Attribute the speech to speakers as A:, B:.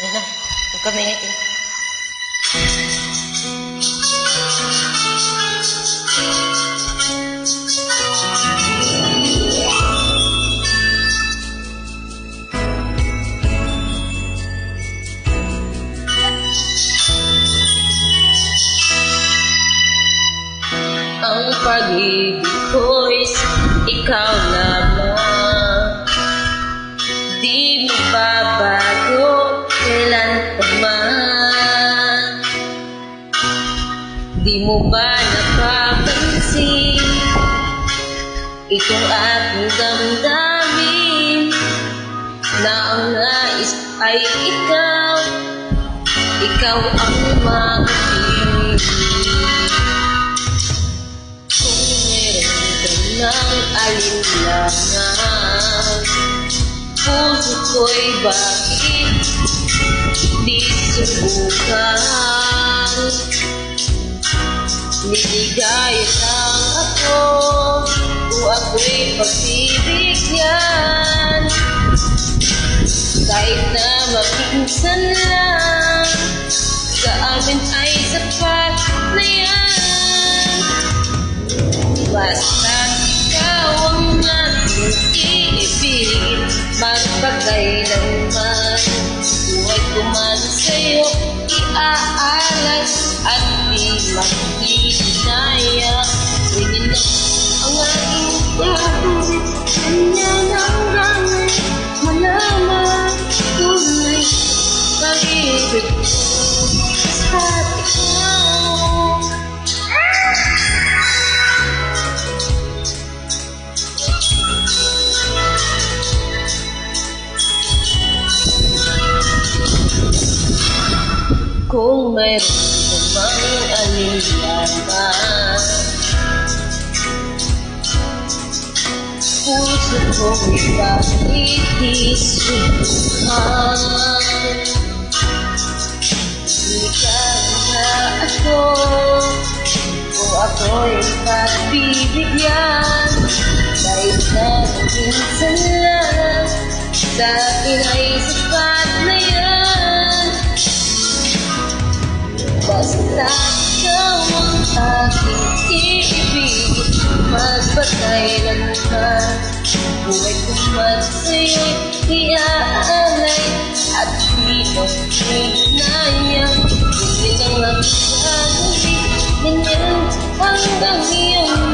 A: Ayun na, huwag kami ngayon. Ang pag-ibig ko'y ikaw lamang, di magbabago kailan pa man. Di mo ba napapansin itong aking damdamin, na ang nais ay ikaw, ikaw ang mag-ibig. Ng alinlangan, puso ko'y bakit di subukan. Niligaya lang ako kung ako'y pagbibigyan, kahit na maminsan lang, sa amin ay sapat na yan. Basta't ikaw ang ating iibigin, magpakailanman. Buhay ko man sa'yo iaalay at di maghihinayang. Ganyan na ang aking gagawin, ganyan ang gawin, malaman tunay pag-ibig ko sa ikaw. Kung mayroon namang alinlangan, puso ko'y bakit di subukan. Ligaya ako kung ako'y pagbibigyan, kahit na minsan lang, sa akin ay sapat na yan. Basta ikaw ang aking iibigin, magpakailanman. Buhay ko man sa'yo'y iaalay at di maghihinayang. Ganyan ang aking gagawin, ganyan hanggang iyong